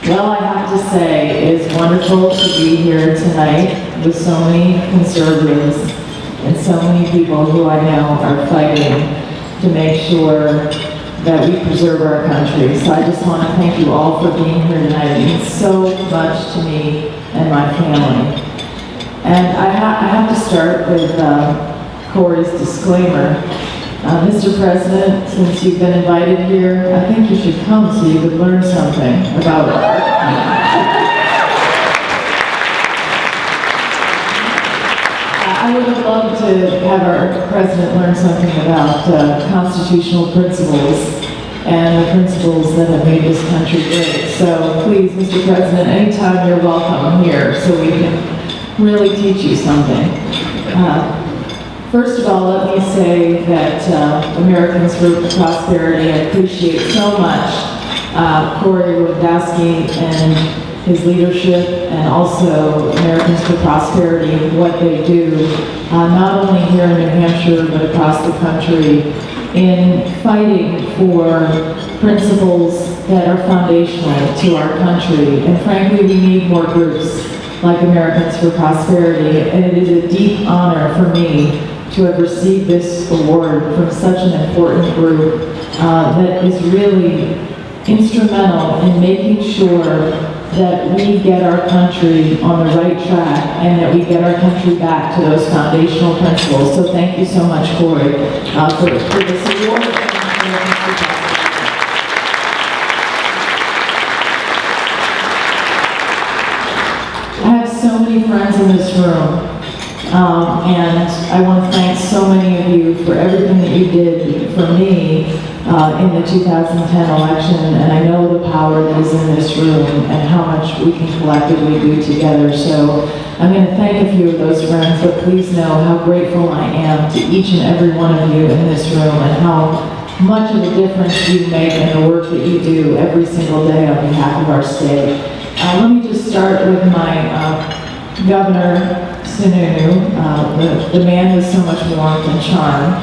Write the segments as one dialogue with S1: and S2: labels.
S1: Well, I have to say, it's wonderful to be here tonight with so many conservatives and so many people who I know are fighting to make sure that we preserve our country. So I just want to thank you all for being here tonight. It means so much to me and my family. And I have to start with Corey's disclaimer. Mr. President, since you've been invited here, I think you should come so you could learn something about it. I would have loved to have our president learn something about constitutional principles and the principles that have made this country great. So please, Mr. President, anytime you're welcome here so we can really teach you something. First of all, let me say that Americans for Prosperity, I appreciate so much Corey Wodowski and his leadership, and also Americans for Prosperity, what they do, not only here in New Hampshire, but across the country, in fighting for principles that are foundational to our country. And frankly, we need more groups like Americans for Prosperity, and it is a deep honor for me to have received this award from such an important group that is really instrumental in making sure that we get our country on the right track and that we get our country back to those foundational principles. So thank you so much, Corey, for this award. I have so many friends in this room. And I want to thank so many of you for everything that you did for me in the 2010 election, and I know the power that is in this room and how much we can collectively do together. So I'm going to thank a few of those friends, but please know how grateful I am to each and every one of you in this room and how much of a difference you make in the work that you do every single day on behalf of our state. Let me just start with my Governor Sununu, the man with so much warmth and charm.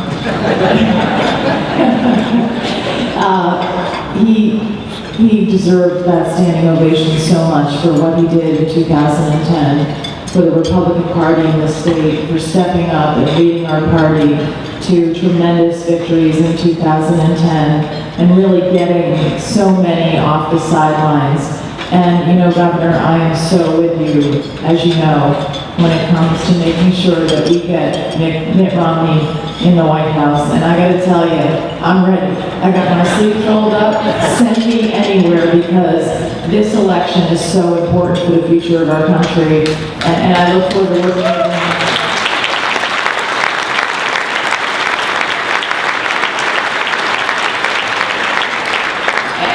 S1: He deserved that standing ovation so much for what he did in 2010 for the Republican Party in the state, for stepping up and leading our party to tremendous victories in 2010 and really getting so many off the sidelines. And, you know, Governor, I am so with you, as you know, when it comes to making sure that we get Mitt Romney in the White House. And I got to tell you, I'm ready. I got my sleeves rolled up. Send me anywhere, because this election is so important for the future of our country. And I look forward to working with you.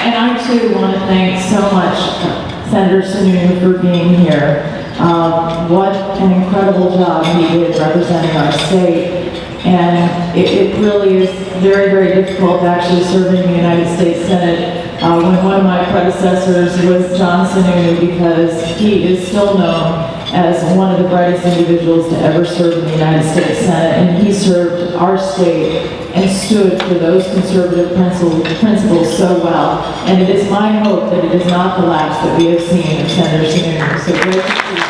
S1: And I too want to thank so much Senator Sununu for being here. What an incredible job he did representing our state. And it really is very, very difficult actually serving the United States Senate when one of my predecessors was John Sununu, because he is still known as one of the brightest individuals to ever serve in the United States Senate. And he served our state and stood for those conservative principles so well. And it is my hope that it is not the last that we have seen of Senator Sununu. So great to see you.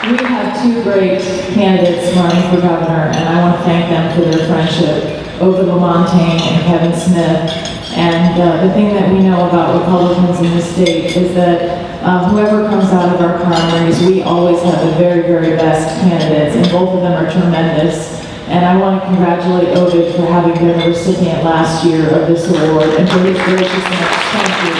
S1: We have two great candidates running for governor, and I want to thank them for their friendship, Ovid LaMontagne and Kevin Smith. And the thing that we know about Republicans in this state is that whoever comes out of our primaries, we always have the very, very best candidates, and both of them are tremendous. And I want to congratulate Ovid for having been a recipient last year of this award, and for his graciousness. Thank you.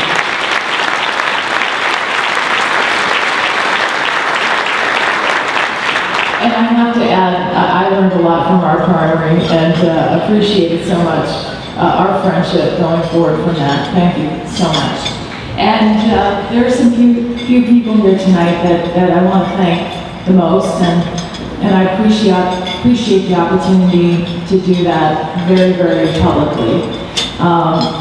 S1: And I have to add, I learned a lot from our primary and appreciated so much our friendship going forward from that. Thank you so much. And there are some few people here tonight that I want to thank the most, and I appreciate the opportunity to do that very, very publicly.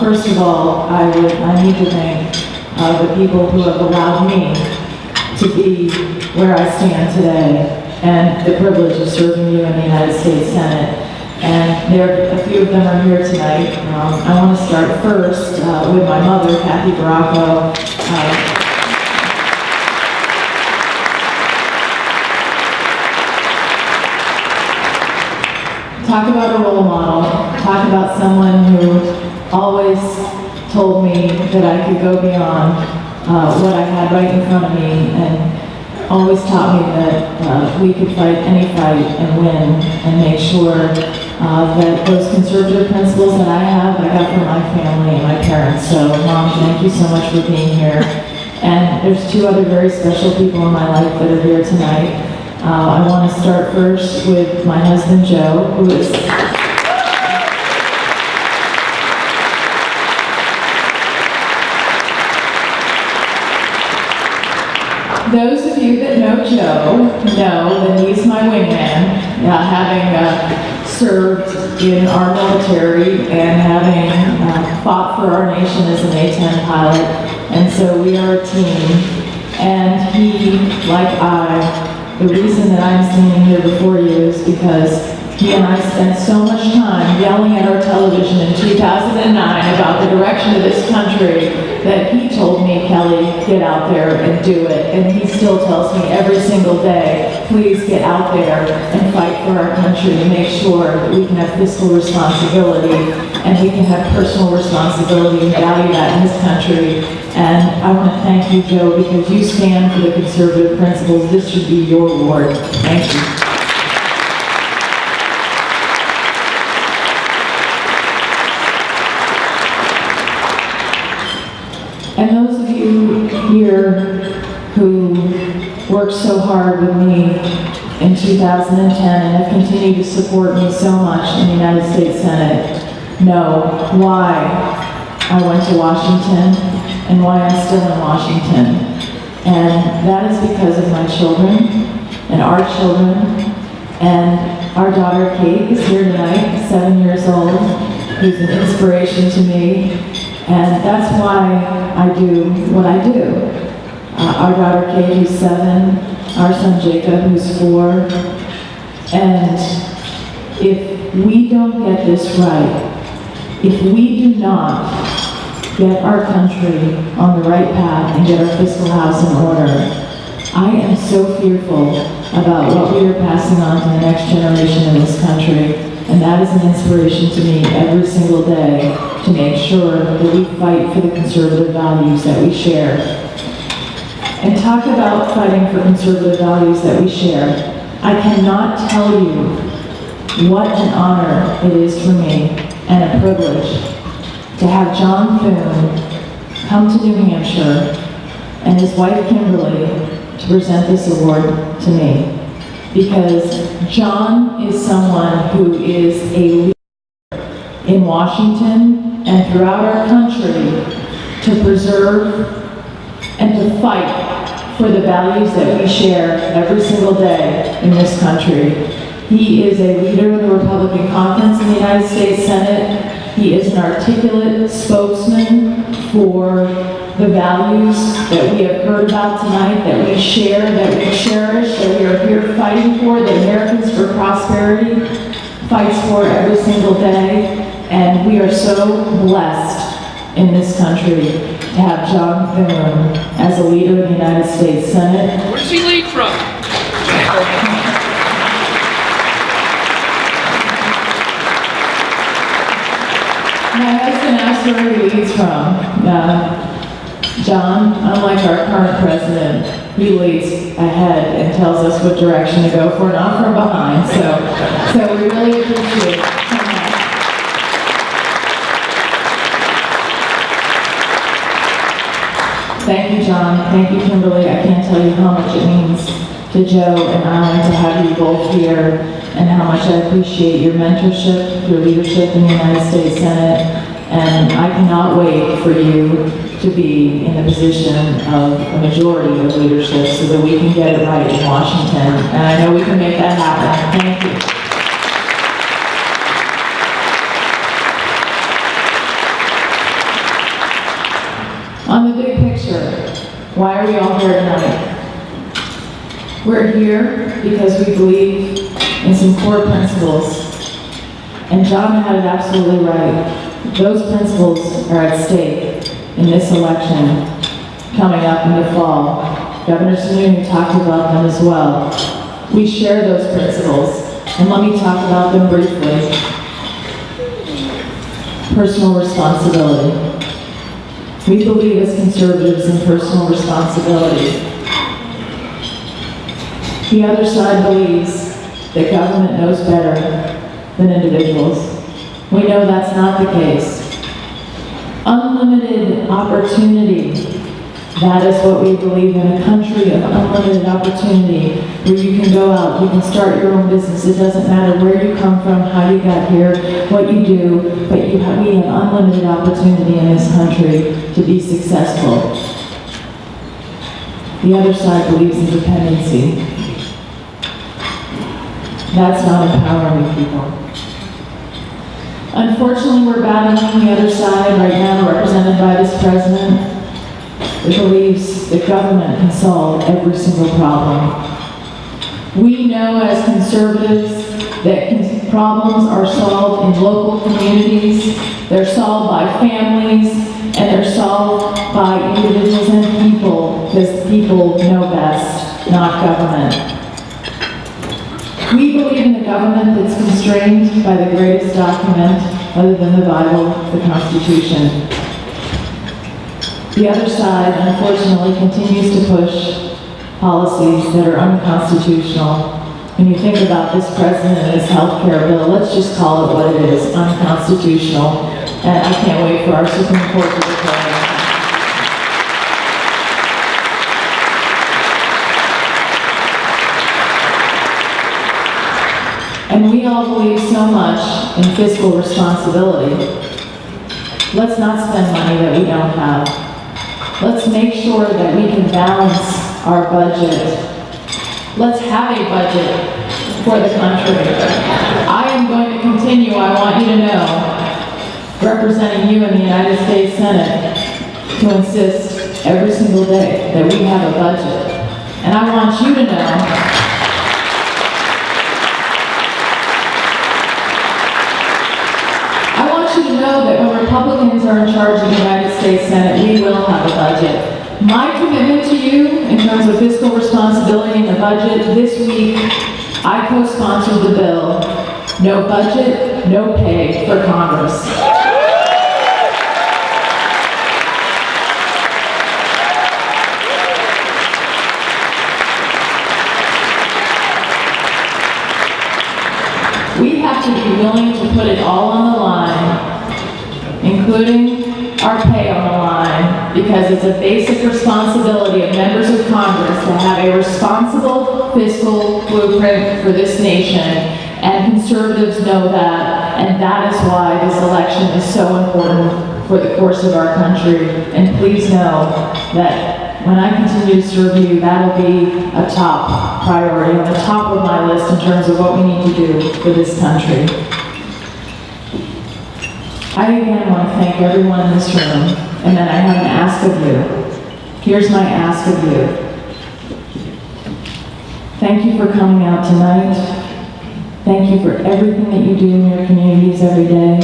S1: First of all, I need to thank the people who have allowed me to be where I stand today, and the privilege of serving you in the United States Senate. and a few of them are here tonight. I want to start first with my mother, Kathy Baracco. Talk about a role model. Talk about someone who always told me that I could go beyond what I had right in front of me, and always taught me that we could fight any fight and win, and make sure that those conservative principles that I have, I got from my family and my parents. So, Mom, thank you so much for being here. And there's two other very special people in my life that are here tonight. I want to start first with my husband, Joe, who is... Those of you that know Joe know that he's my wingman, having served in our military and having fought for our nation as an A-10 pilot. And so we are a team. And he, like I, the reason that I'm standing here before you is because he and I spent so much time yelling at our television in 2009 about the direction of this country that he told me, Kelly, get out there and do it. And he still tells me every single day, please get out there and fight for our country to make sure that we can have fiscal responsibility and we can have personal responsibility and value that in this country. And I want to thank you, Joe, because you stand for the conservative principles. This should be your award. Thank you. And those of you here who worked so hard with me in 2010 and have continued to support me so much in the United States Senate know why I went to Washington and why I'm still in Washington. And that is because of my children and our children. And our daughter Kate is here tonight, 7 years old, who's an inspiration to me. And that's why I do what I do. Our daughter Kate, who's 7, our son Jacob, who's 4. And if we don't get this right, if we do not get our country on the right path and get our fiscal house in order, I am so fearful about what we are passing on to the next generation in this country. And that is an inspiration to me every single day to make sure that we fight for the conservative values that we share. And talk about fighting for conservative values that we share. I cannot tell you what an honor it is for me and a privilege to have John Thune come to New Hampshire and his wife Kimberly to present this award to me. Because John is someone who is a leader in Washington and throughout our country to preserve and to fight for the values that we share every single day in this country. He is a leader of the Republican Conference in the United States Senate. He is an articulate spokesman for the values that we have heard about tonight, that we share, that we cherish, that we are here fighting for, that Americans for Prosperity fights for every single day. And we are so blessed in this country to have John Thune as a leader of the United States Senate.
S2: Where does he lead from?
S1: My husband asked where he leads from. John, unlike our current president, he leads ahead and tells us what direction to go for, not from behind. So we really appreciate it. Thank you, John. Thank you, Kimberly. I can't tell you how much it means to Joe and I to have you both here, and how much I appreciate your mentorship, your leadership in the United States Senate. And I cannot wait for you to be in the position of a majority of leadership so that we can get it right in Washington. And I know we can make that happen. Thank you. On the big picture, why are we all here tonight? We're here because we believe in some core principles And John had it absolutely right. Those principles are at stake in this election coming up in the fall. Governor Sununu talked about them as well. We share those principles, and let me talk about them briefly. Personal responsibility. We believe as conservatives in personal responsibility. The other side believes that government knows better than individuals. We know that's not the case. Unlimited opportunity. That is what we believe in, a country of unlimited opportunity, where you can go out, you can start your own business. It doesn't matter where you come from, how you got here, what you do, but we have unlimited opportunity in this country to be successful. The other side believes in dependency. That's not empowering people. Unfortunately, we're battling the other side right now, represented by this president, that believes that government can solve every single problem. We know as conservatives that problems are solved in local communities, they're solved by families, and they're solved by individuals and people, because people know best, not government. We believe in a government that's constrained by the greatest document, other than the Bible, the Constitution. The other side, unfortunately, continues to push policies that are unconstitutional. When you think about this president and his health care bill, let's just call it what it is, unconstitutional. And I can't wait for our Supreme Court to declare it. And we all believe so much in fiscal responsibility. Let's not spend money that we don't have. Let's make sure that we can balance our budget. Let's have a budget for the country. I am going to continue, I want you to know, representing you in the United States Senate, to insist every single day that we have a budget. And I want you to know that when Republicans are in charge of the United States Senate, we will have a budget. My commitment to you in terms of fiscal responsibility in the budget, this week I co-sponsored the bill, No Budget, No Pay for Congress. We have to be willing to put it all on the line, including our pay on the line, because it's a basic responsibility of members of Congress to have a responsible fiscal blueprint for this nation, and conservatives know that, and that is why this election is so important for the course of our country. And please know that when I continue to serve you, that'll be a top priority, on the top of my list in terms of what we need to do for this country. I again want to thank everyone in this room, and then I have an ask of you. Here's my ask of you. Thank you for coming out tonight. Thank you for everything that you do in your communities every day.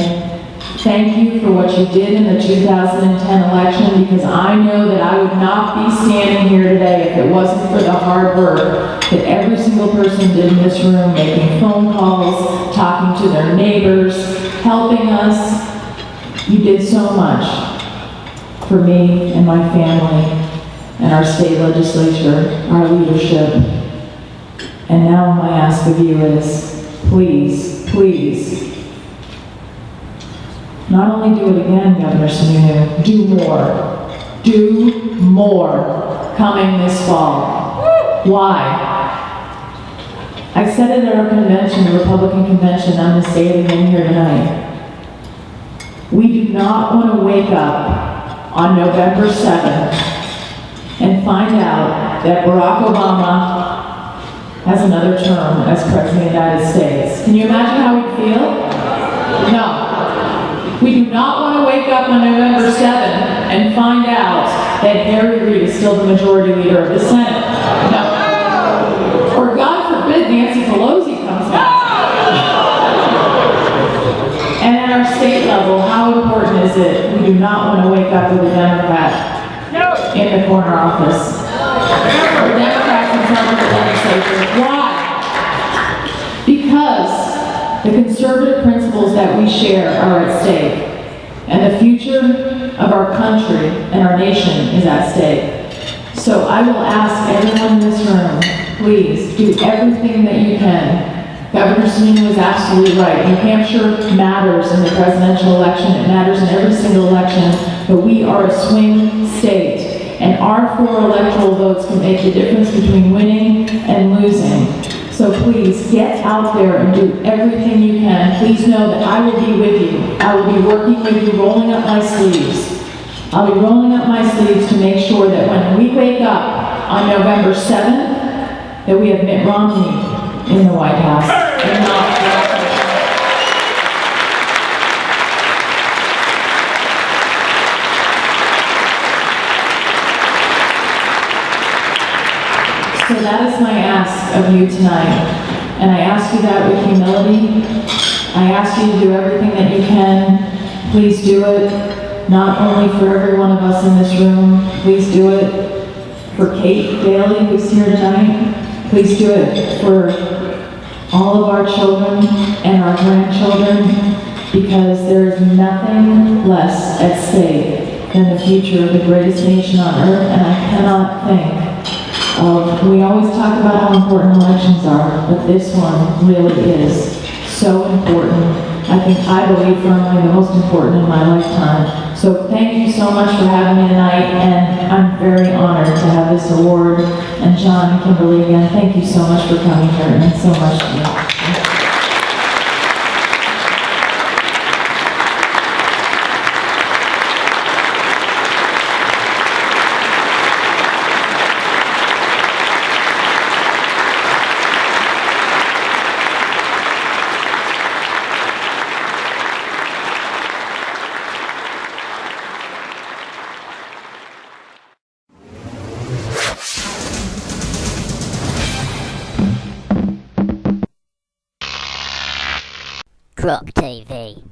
S1: Thank you for what you did in the 2010 election, because I know that I would not be standing here today if it wasn't for the hard work that every single person did in this room, making phone calls, talking to their neighbors, helping us. You did so much for me and my family and our state legislature, our leadership. And now my ask of you is, please, please, not only do it again, Governor Sununu, do more. Do more coming this fall. Why? I said it at our convention, the Republican convention, I'm going to say it again here tonight. We do not want to wake up on November 7th and find out that Barack Obama has another term as President of the United States. Can you imagine how we'd feel? No. We do not want to wake up on November 7th and find out that Harry Reid is still the majority leader of the Senate. No. Or God forbid Nancy Pelosi comes back. is it? We do not want to wake up with a Democrat in the corner office. Or Democrats in front of the legislature. Why? Because the conservative principles that we share are at stake. And the future of our country and our nation is at stake. So I will ask everyone in this room, please do everything that you can. Governor Sununu was absolutely right. New Hampshire matters in the presidential election. It matters in every single election, but we are a swing state, and our 4 electoral votes can make the difference between winning and losing. So please get out there and do everything you can. Please know that I will be with you. I will be working with you, rolling up my sleeves. I'll be rolling up my sleeves to make sure that when we wake up on November 7th, that we have Mitt Romney in the White House. And not So that is my ask of you tonight. And I ask you that with humility. I ask you to do everything that you can. Please do it. Not only for every one of us in this room. Please do it for Kate Daly, who's here tonight. Please do it for all of our children and our grandchildren, because there is nothing less at stake than the future of the greatest nation on earth, and I cannot think of, we always talk about how important elections are, but this one really is so important. I believe firmly the most important in my lifetime. So thank you so much for having me tonight, and I'm very honored to have this award. And John and Kimberly, again, thank you so much for coming here. It means so much to me.
S2: GrokTV.